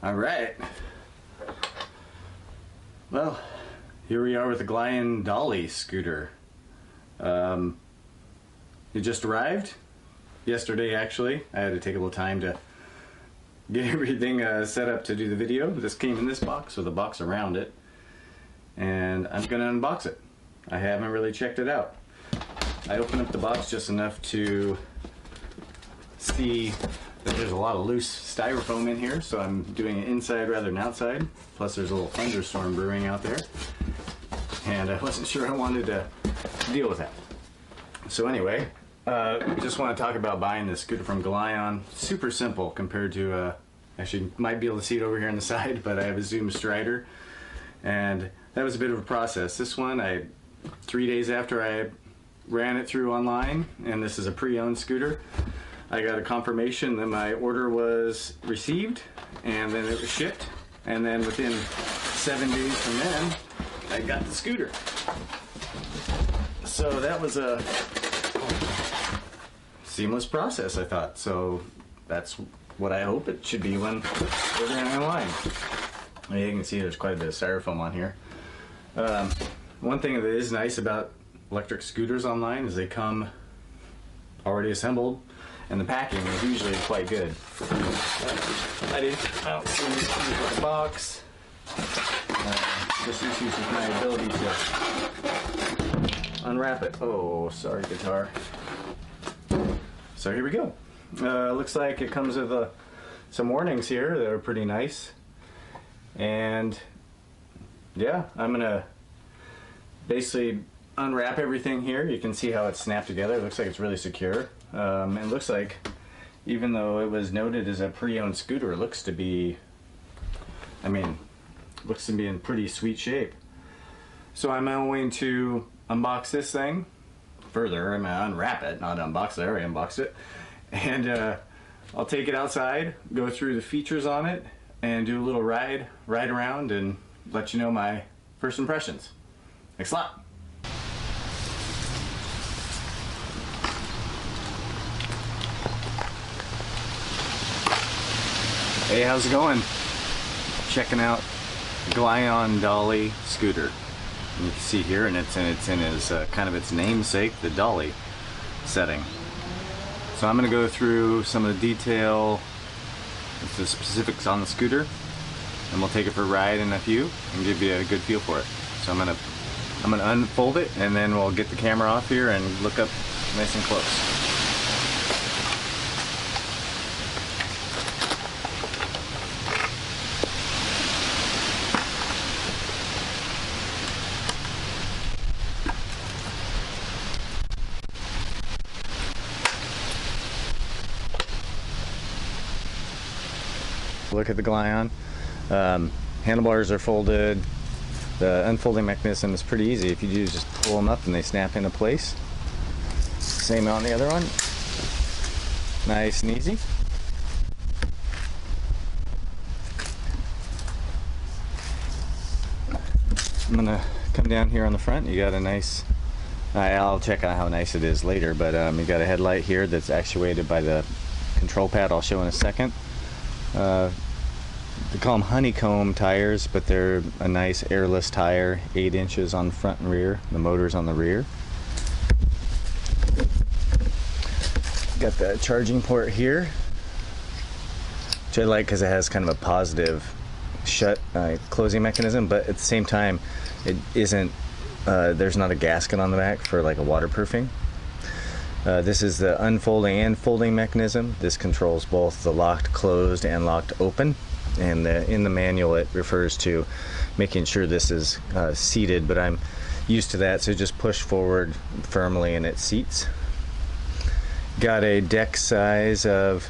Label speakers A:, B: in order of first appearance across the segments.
A: All right. Well, here we are with the Glion Dolly scooter. It just arrived yesterday, actually. I had to take a little time to get everything set up to do the video. This came in this box with a box around it, and I'm gonna unbox it. I haven't really checked it out. I opened up the box just enough to see that there's a lot of loose styrofoam in here, so I'm doing it inside rather than outside. Plus there's a little thunderstorm brewing out there, and I wasn't sure I wanted to deal with that. So anyway, just want to talk about buying this scooter from Glion. Super simple compared to, actually you might be able to see it over here on the side, but I have a Zoom Strider, and that was a bit of a process. This one, 3 days after I ran it through online, and this is a pre-owned scooter, I got a confirmation that my order was received, and then it was shipped, and then within 7 days from then, I got the scooter. So that was a seamless process, I thought. So that's what I hope it should be when ordering online. You can see there's quite a bit of styrofoam on here. One thing that is nice about electric scooters online is they come already assembled, and the packing is usually quite good. I don't see any issues with the box. Just issues with my ability to unwrap it. Oh, sorry, guitar. So here we go. Looks like it comes with some warnings here that are pretty nice. And yeah, I'm gonna basically unwrap everything here. You can see how it's snapped together. It looks like it's really secure. It looks like, even though it was noted as a pre-owned scooter, it looks to be, looks to be in pretty sweet shape. So I'm going to unbox this thing further. I'm gonna unwrap it, not unbox it. I already unboxed it. And I'll take it outside, go through the features on it, and do a little ride around and let you know my first impressions. Thanks a lot. Hey, how's it going? Checking out Glion Dolly scooter. And you can see here, and it's in his kind of its namesake, the Dolly setting. So I'm going to go through some of the detail, the specifics on the scooter, and we'll take it for a ride in a few and give you a good feel for it. So I'm gonna unfold it, and then we'll get the camera off here and look up nice and close. Look at the Glion. Handlebars are folded. The unfolding mechanism is pretty easy. If you do, just pull them up and they snap into place. Same on the other one. Nice and easy. I'm gonna come down here on the front. You got a nice, I'll check out how nice it is later, but you got a headlight here that's actuated by the control pad I'll show in a second. They call them honeycomb tires, but they're a nice airless tire, 8 inches on the front and rear. The motor's on the rear. Got the charging port here, which I like because it has kind of a positive shut closing mechanism, but at the same time it isn't, there's not a gasket on the back for like a waterproofing. This is the unfolding and folding mechanism. This controls both the locked closed and locked open, and in the manual it refers to making sure this is seated, but I'm used to that, so just push forward firmly and it seats. Got a deck size of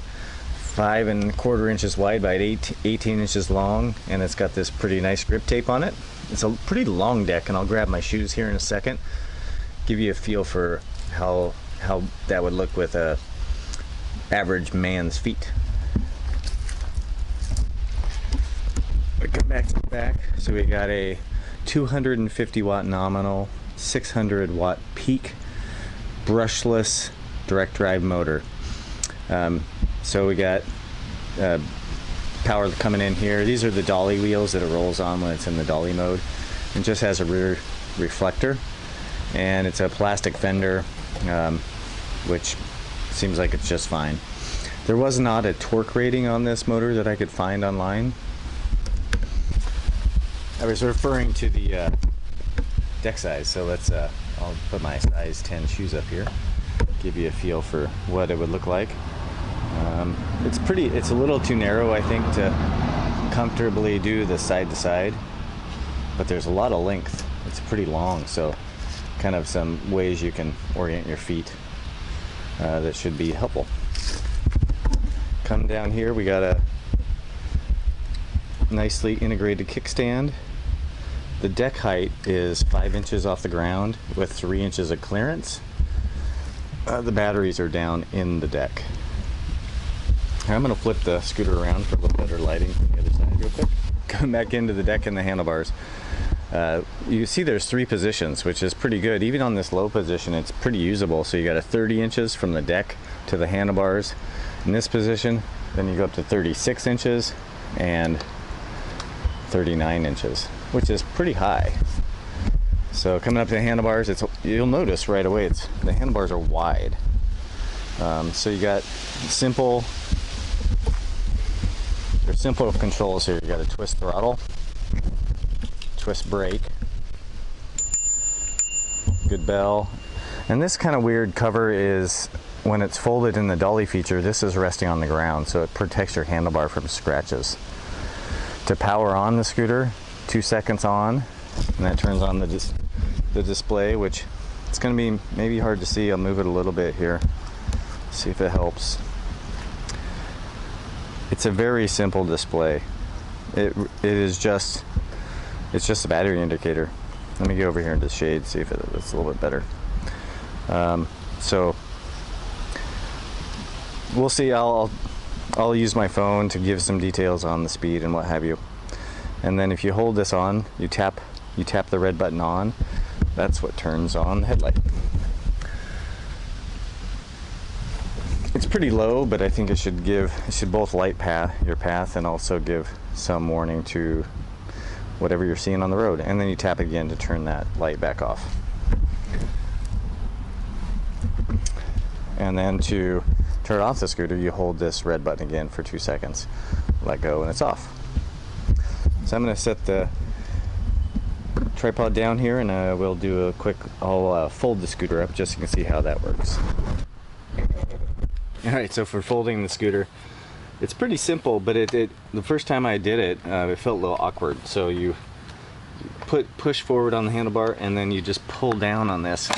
A: 5¼ inches wide by 18 inches long, and it's got this pretty nice grip tape on it. It's a pretty long deck, and I'll grab my shoes here in a second, give you a feel for how that would look with a average man's feet. We come back to the back, so we got a 250 watt nominal, 600 watt peak, brushless direct drive motor. So we got power coming in here. These are the dolly wheels that it rolls on when it's in the dolly mode. It just has a rear reflector, and it's a plastic fender, which seems like it's just fine. There was not a torque rating on this motor that I could find online. I was referring to the deck size, so I'll put my size 10 shoes up here, give you a feel for what it would look like. It's a little too narrow, I think, to comfortably do the side to side, but there's a lot of length. It's pretty long, so kind of some ways you can orient your feet that should be helpful. Come down here, we got a nicely integrated kickstand. The deck height is 5 inches off the ground with 3 inches of clearance. The batteries are down in the deck. I'm going to flip the scooter around for a little better lighting from the other side real quick. Come back into the deck and the handlebars. You see there's 3 positions, which is pretty good. Even on this low position, it's pretty usable. So you got a 30 inches from the deck to the handlebars in this position. Then you go up to 36 inches and 39 inches, which is pretty high. So coming up to the handlebars, you'll notice right away the handlebars are wide. So you got simple controls here. You got a twist throttle, twist brake, good bell, and this kind of weird cover is when it's folded in the dolly feature. This is resting on the ground, so it protects your handlebar from scratches. To power on the scooter, 2 seconds on, and that turns on the display, which it's going to be maybe hard to see. I'll move it a little bit here, see if it helps. It's a very simple display. It's just a battery indicator. Let me go over here into the shade, see if it's a little bit better. So we'll see. I'll use my phone to give some details on the speed and what have you. And then if you hold this on, you tap the red button on. That's what turns on the headlight. It's pretty low, but I think it should both light your path and also give some warning to whatever you're seeing on the road. And then you tap again to turn that light back off. And then to turn off the scooter, you hold this red button again for 2 seconds, let go, and it's off. So I'm going to set the tripod down here, and we'll do a quick, I'll fold the scooter up just so you can see how that works. Alright, so for folding the scooter, it's pretty simple, but the first time I did it, it felt a little awkward. So you push forward on the handlebar, and then you just pull down on this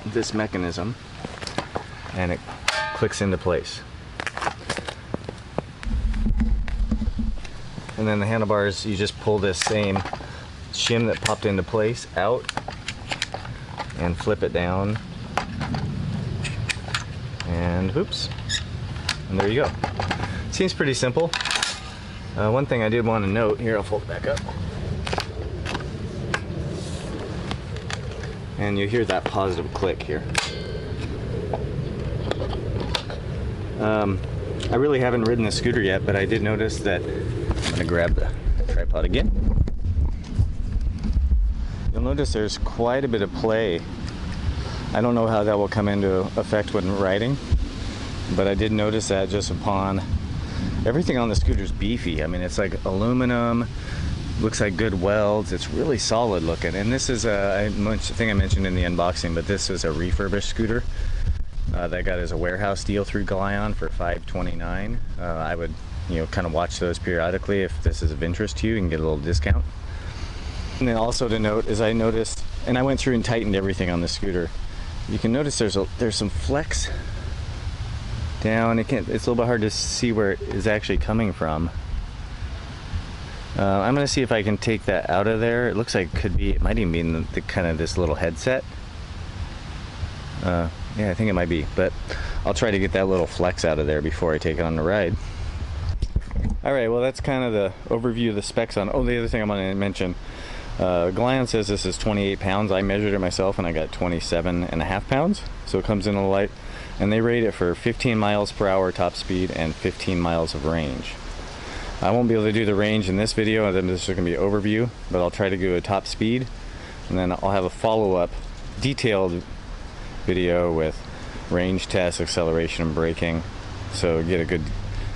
A: this mechanism, and it clicks into place. And then the handlebars, you just pull this same shim that popped into place out and flip it down, and oops, and there you go. Seems pretty simple. One thing I did want to note here, I'll fold it back up, and you hear that positive click here. I really haven't ridden the scooter yet, but I did notice that. I'm gonna grab the tripod again. You'll notice there's quite a bit of play. I don't know how that will come into effect when riding, but I did notice that just upon everything on the scooter's beefy. I mean, it's like aluminum, looks like good welds. It's really solid looking. And this is I think I mentioned in the unboxing, but this is a refurbished scooter that I got as a warehouse deal through Glion for $5.29. I would kind of watch those periodically. If this is of interest to you, you can get a little discount. And then also to note is I noticed, and I went through and tightened everything on the scooter, you can notice there's some flex down. It's a little bit hard to see where it is actually coming from. I'm gonna see if I can take that out of there. It looks like it might even be in the kind of this little headset. Yeah, I think it might be, but I'll try to get that little flex out of there before I take it on the ride. Alright, well that's kind of the overview of the specs on. Oh, the other thing I'm gonna mention, Glion says this is 28 pounds. I measured it myself and I got 27.5 pounds. So it comes in a light, and they rate it for 15 miles per hour top speed and 15 miles of range. I won't be able to do the range in this video, and then this is going to be an overview, but I'll try to do a top speed, and then I'll have a follow-up detailed video with range tests, acceleration, and braking, so get a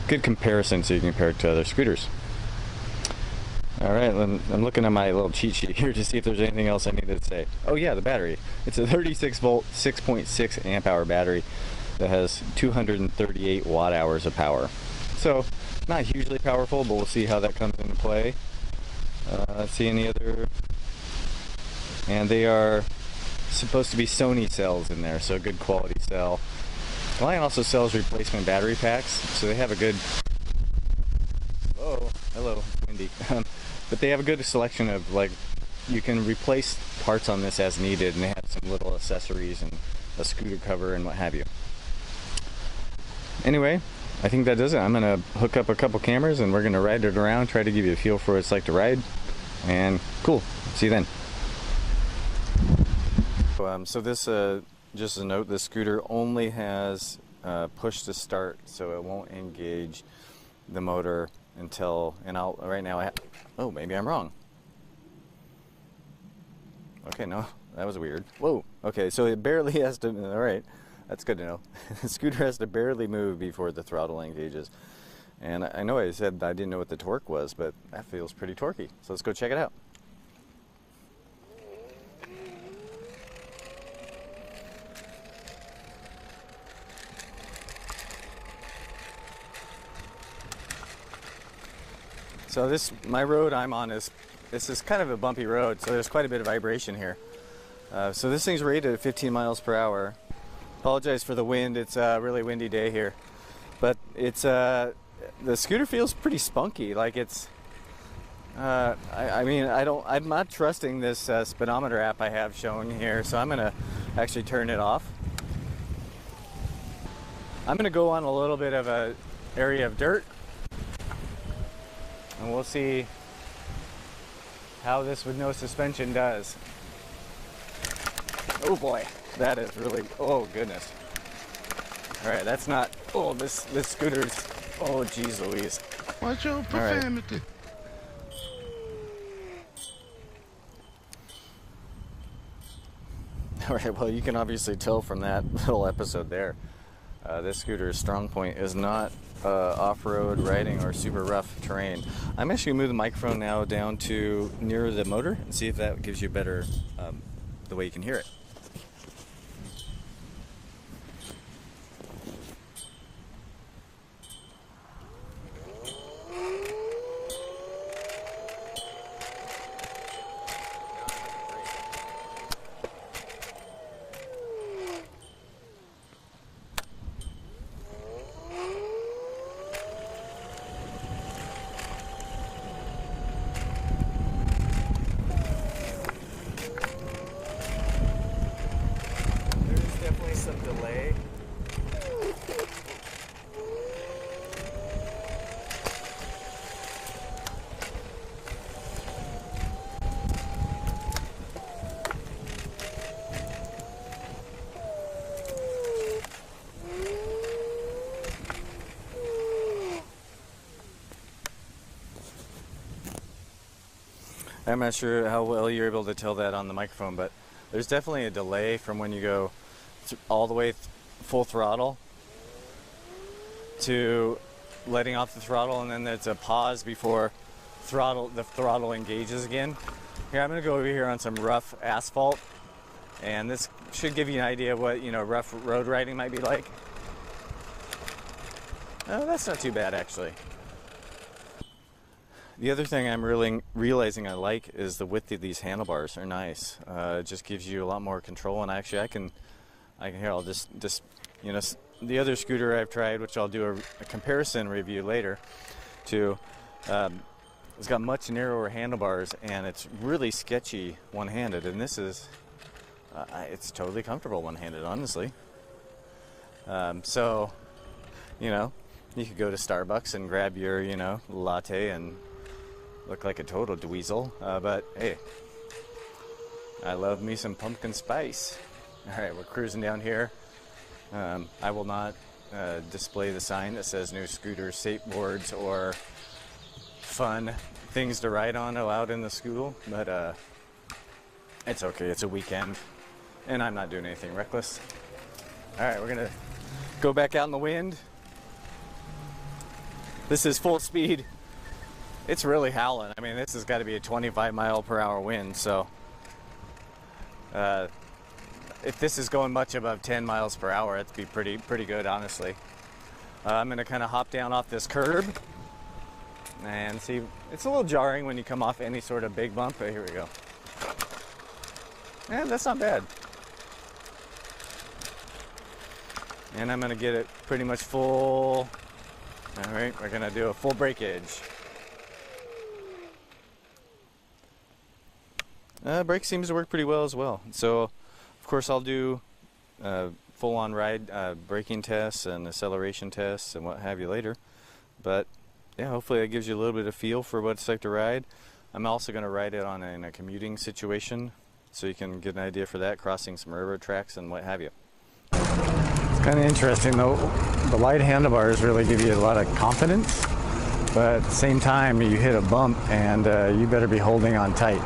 A: good comparison so you can compare it to other scooters. Alright, I'm looking at my little cheat sheet here to see if there's anything else I needed to say. Oh yeah, the battery. It's a 36 volt, 6.6 amp hour battery that has 238 watt hours of power. So, not hugely powerful, but we'll see how that comes into play. Let's see any other... And they are supposed to be Sony cells in there, so good quality cell. Glion also sells replacement battery packs, so they have a good... Oh, hello, windy. But they have a good selection of, like, you can replace parts on this as needed, and they have some little accessories and a scooter cover and what have you. Anyway, I think that does it. I'm going to hook up a couple cameras and we're going to ride it around, try to give you a feel for what it's like to ride. And cool. See you then. So this, just a note, this scooter only has push to start, so it won't engage the motor until, right now oh, maybe I'm wrong. Okay, no, that was weird. Whoa. Okay, so it barely has to, alright. That's good to know. The scooter has to barely move before the throttle engages. And I know I said I didn't know what the torque was, but that feels pretty torquey. So let's go check it out. So my road I'm on this is kind of a bumpy road, so there's quite a bit of vibration here. So this thing's rated at 15 miles per hour. Apologize for the wind, it's a really windy day here, but it's the scooter feels pretty spunky. Like it's I mean I'm not trusting this speedometer app I have showing here, so I'm gonna actually turn it off. I'm gonna go on a little bit of a area of dirt and we'll see how this with no suspension does. Oh boy. That is really, oh goodness. Alright, that's not, oh, this scooter's, oh geez Louise.
B: What's your profanity?
A: Alright, well you can obviously tell from that little episode there. This scooter's strong point is not off-road riding or super rough terrain. I'm actually going to move the microphone now down to near the motor and see if that gives you better, the way you can hear it. Some delay. I'm not sure how well you're able to tell that on the microphone, but there's definitely a delay from when you go all the way full throttle to letting off the throttle, and then there's a pause before the throttle engages again. Here, I'm going to go over here on some rough asphalt, and this should give you an idea of what, rough road riding might be like. Oh, that's not too bad actually. The other thing I'm really realizing I like is the width of these handlebars are nice. It just gives you a lot more control, and actually I can here, I'll just the other scooter I've tried, which I'll do a comparison review later, to it's got much narrower handlebars and it's really sketchy one-handed, and this is it's totally comfortable one-handed, honestly. So, you know, you could go to Starbucks and grab your, you know, latte and look like a total dweezil, but hey, I love me some pumpkin spice. All right, we're cruising down here. I will not display the sign that says no scooters, skateboards, or fun things to ride on allowed in the school, but it's okay. It's a weekend, and I'm not doing anything reckless. All right, we're gonna go back out in the wind. This is full speed. It's really howling. I mean, this has got to be a 25-mile-per-hour wind, so if this is going much above 10 miles per hour, it'd be pretty good, honestly. I'm gonna kind of hop down off this curb and see. It's a little jarring when you come off any sort of big bump, but here we go. And that's not bad. And I'm gonna get it pretty much full. All right, we're gonna do a full breakage. Brake seems to work pretty well as well. So, of course, I'll do full-on ride braking tests and acceleration tests and what have you later. But yeah, hopefully that gives you a little bit of feel for what it's like to ride. I'm also going to ride it in a commuting situation, so you can get an idea for that, crossing some railroad tracks and what have you. It's kind of interesting though. The wide handlebars really give you a lot of confidence, but at the same time you hit a bump and you better be holding on tight.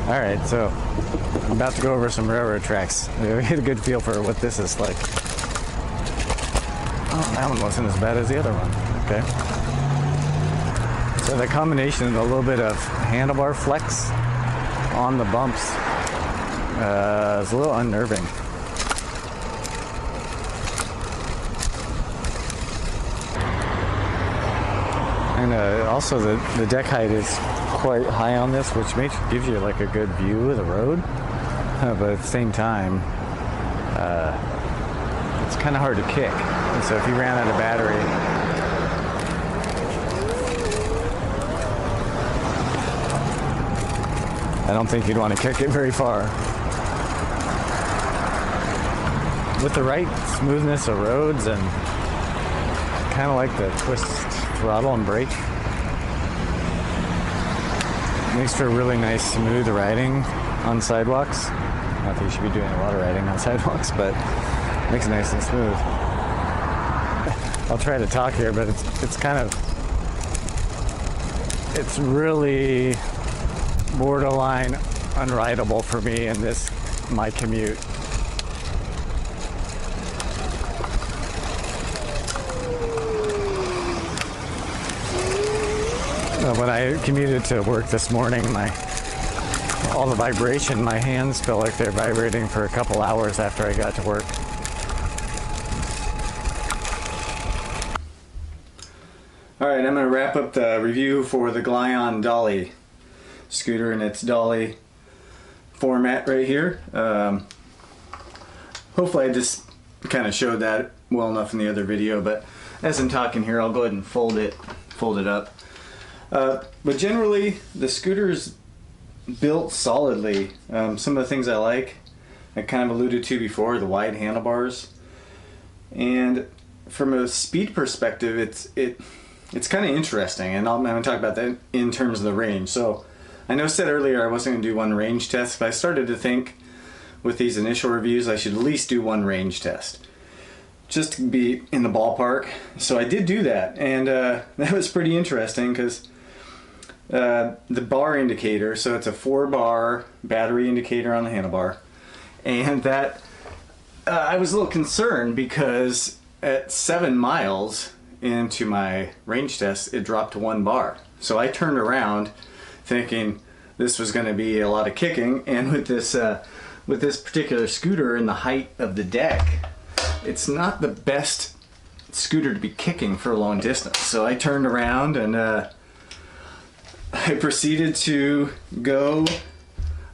A: All right, so I'm about to go over some railroad tracks. We get a good feel for what this is like. Oh, that one wasn't as bad as the other one. Okay. So the combination of a little bit of handlebar flex on the bumps is a little unnerving. And also the deck height is quite high on this, which gives you like a good view of the road, but at the same time it's kind of hard to kick, and so if you ran out of battery, I don't think you'd want to kick it very far. With the right smoothness of roads and kind of like the twist throttle and brake, makes for really nice smooth riding on sidewalks. Not that you should be doing a lot of riding on sidewalks, but makes it nice and smooth. I'll try to talk here, but it's really borderline unrideable for me in my commute. When I commuted to work this morning, all the vibration, my hands felt like they're vibrating for a couple hours after I got to work. All right, I'm going to wrap up the review for the Glion Dolly scooter in its Dolly format right here. Hopefully I just kind of showed that well enough in the other video, but as I'm talking here, I'll go ahead and fold it up. But generally, the scooter's built solidly. Some of the things I like, I kind of alluded to before, the wide handlebars. And from a speed perspective, it's kind of interesting, and I'm going to talk about that in terms of the range. So I know I said earlier I wasn't going to do one range test, but I started to think with these initial reviews I should at least do one range test, just to be in the ballpark. So I did do that, and that was pretty interesting because the bar indicator, so it's a 4-bar battery indicator on the handlebar, and that I was a little concerned because at 7 miles into my range test it dropped to 1 bar. So I turned around thinking this was going to be a lot of kicking, and with this particular scooter and the height of the deck, it's not the best scooter to be kicking for a long distance. So I turned around and I proceeded to go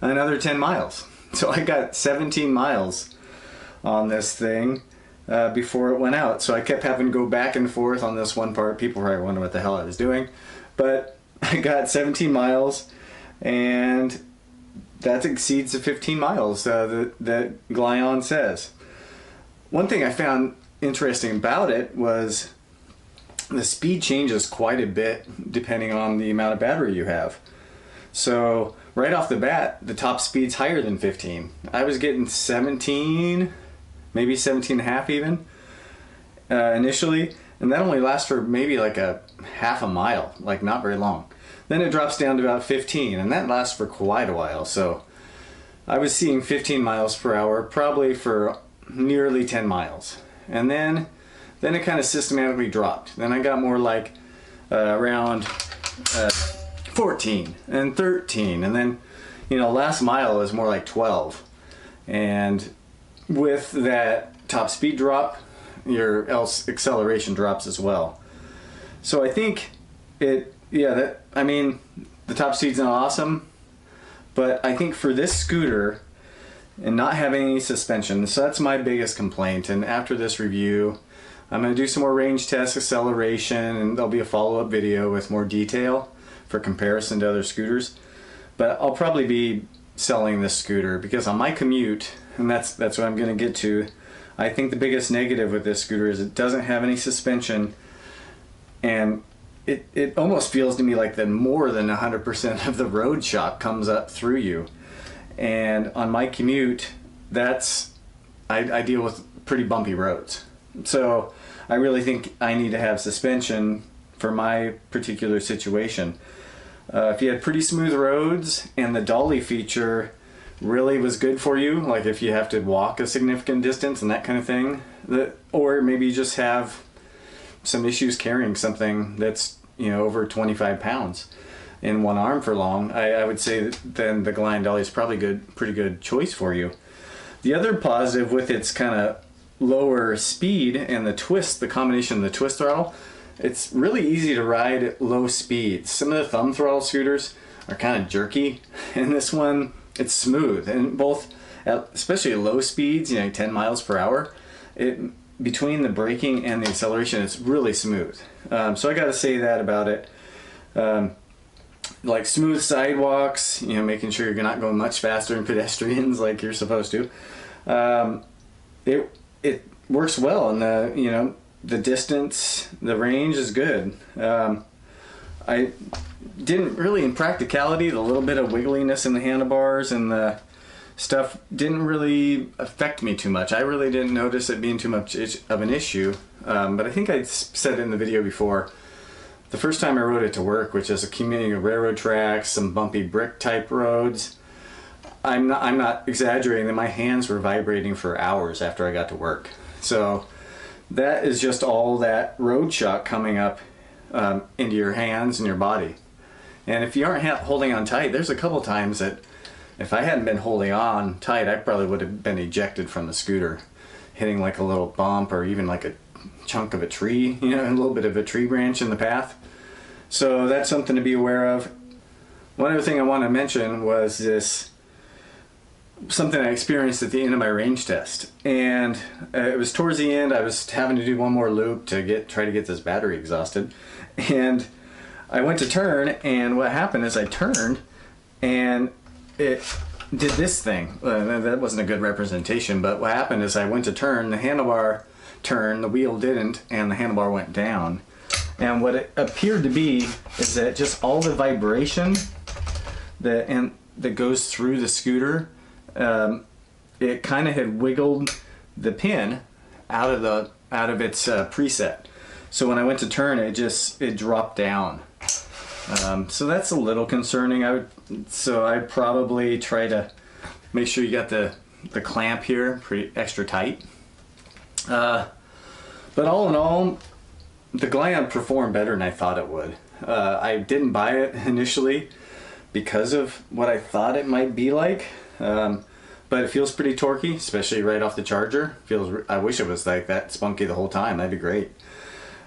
A: another 10 miles. So I got 17 miles on this thing before it went out. So I kept having to go back and forth on this one part. People probably wonder what the hell I was doing. But I got 17 miles, and that exceeds the 15 miles that Glion says. One thing I found interesting about it was the speed changes quite a bit depending on the amount of battery you have. So right off the bat, the top speed's higher than 15. I was getting 17, maybe 17 and a half even initially, and that only lasts for maybe like a half a mile, like not very long. Then it drops down to about 15, and that lasts for quite a while. So I was seeing 15 miles per hour probably for nearly 10 miles. And then it kind of systematically dropped. Then I got more like around 14 and 13, and then, you know, last mile is more like 12. And with that top speed drop, your acceleration drops as well. So I think the top speed's not awesome, but I think for this scooter and not having any suspension, so that's my biggest complaint. And after this review, I'm going to do some more range tests, acceleration, and there'll be a follow-up video with more detail for comparison to other scooters. But I'll probably be selling this scooter because on my commute, and that's what I'm going to get to, I think the biggest negative with this scooter is it doesn't have any suspension, and it almost feels to me like that more than 100% of the road shock comes up through you. And on my commute, I deal with pretty bumpy roads. So I really think I need to have suspension for my particular situation. If you had pretty smooth roads and the dolly feature really was good for you, like if you have to walk a significant distance and that kind of thing, or maybe you just have some issues carrying something that's, you know, over 25 pounds in one arm for long, I would say that then the Glion Dolly is probably pretty good choice for you. The other positive with its kind of lower speed and the combination of the twist throttle, it's really easy to ride at low speeds. Some of the thumb throttle scooters are kind of jerky, and this one, it's smooth. And especially at low speeds, you know, 10 miles per hour, between the braking and the acceleration, it's really smooth. So I got to say that about it. Like smooth sidewalks, you know, making sure you're not going much faster than pedestrians like you're supposed to. It works well, and the distance, the range is good. I didn't really, in practicality, the little bit of wiggliness in the handlebars and the stuff didn't really affect me too much. I really didn't notice it being too much of an issue. But I think I said in the video before, the first time I rode it to work, which is a community of railroad tracks, some bumpy brick type roads, I'm not exaggerating that my hands were vibrating for hours after I got to work. So that is just all that road shock coming up into your hands and your body. And if you aren't holding on tight, there's a couple times that if I hadn't been holding on tight, I probably would have been ejected from the scooter, hitting like a little bump or even like a chunk of a tree, you know, a little bit of a tree branch in the path. So that's something to be aware of. One other thing I want to mention was something I experienced at the end of my range test. And it was towards the end, I was having to do one more loop to try to get this battery exhausted. And I went to turn, and what happened is I turned, and it did this thing. That wasn't a good representation, but what happened is I went to turn, the handlebar turned, the wheel didn't, and the handlebar went down. And what it appeared to be is that just all the vibration that goes through the scooter, it kind of had wiggled the pin out of its preset. So when I went to turn, it dropped down. So that's a little concerning. I'd probably try to make sure you got the clamp here pretty extra tight. But all in all, the Glion performed better than I thought it would. I didn't buy it initially because of what I thought it might be like. but it feels pretty torquey, especially right off the charger. I wish it was like that spunky the whole time. That'd be great.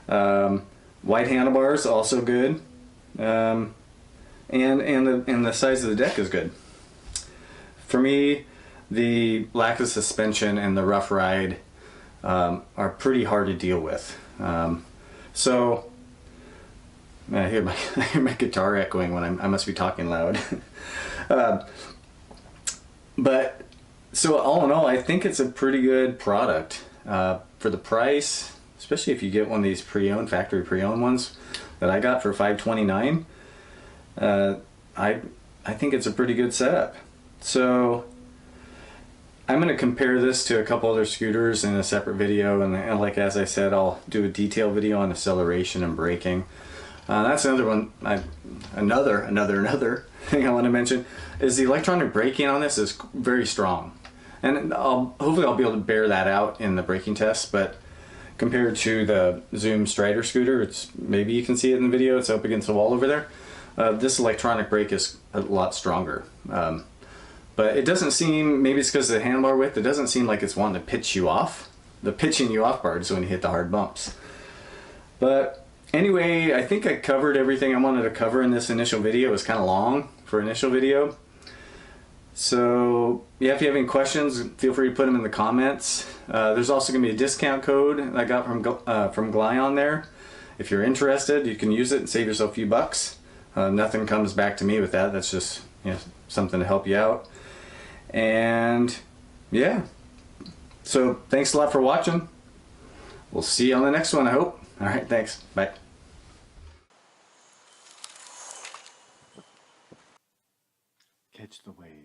A: Wide handlebars, also good. And the size of the deck is good. For me, the lack of suspension and the rough ride are pretty hard to deal with. So I hear my guitar echoing when I must be talking loud. But so all in all, I think it's a pretty good product for the price, especially if you get one of these pre-owned, factory pre-owned ones that I got for $529. I think it's a pretty good setup. So I'm going to compare this to a couple other scooters in a separate video, and like as I said, I'll do a detailed video on acceleration and braking. That's another one. Another thing I want to mention is the electronic braking on this is very strong, and hopefully I'll be able to bear that out in the braking test. But compared to the Zoom Strider scooter, it's maybe you can see it in the video. It's up against the wall over there. This electronic brake is a lot stronger. But it doesn't seem, maybe it's because of the handlebar width, it doesn't seem like it's wanting to pitch you off. The pitching you off part is when you hit the hard bumps. But anyway, I think I covered everything I wanted to cover in this initial video. It was kind of long for initial video. So yeah, if you have any questions, feel free to put them in the comments. There's also going to be a discount code I got from Glion there. If you're interested, you can use it and save yourself a few bucks. Nothing comes back to me with that. That's just, you know, something to help you out. And yeah, so thanks a lot for watching. We'll see you on the next one, I hope. All right, thanks. Bye. Catch the wave.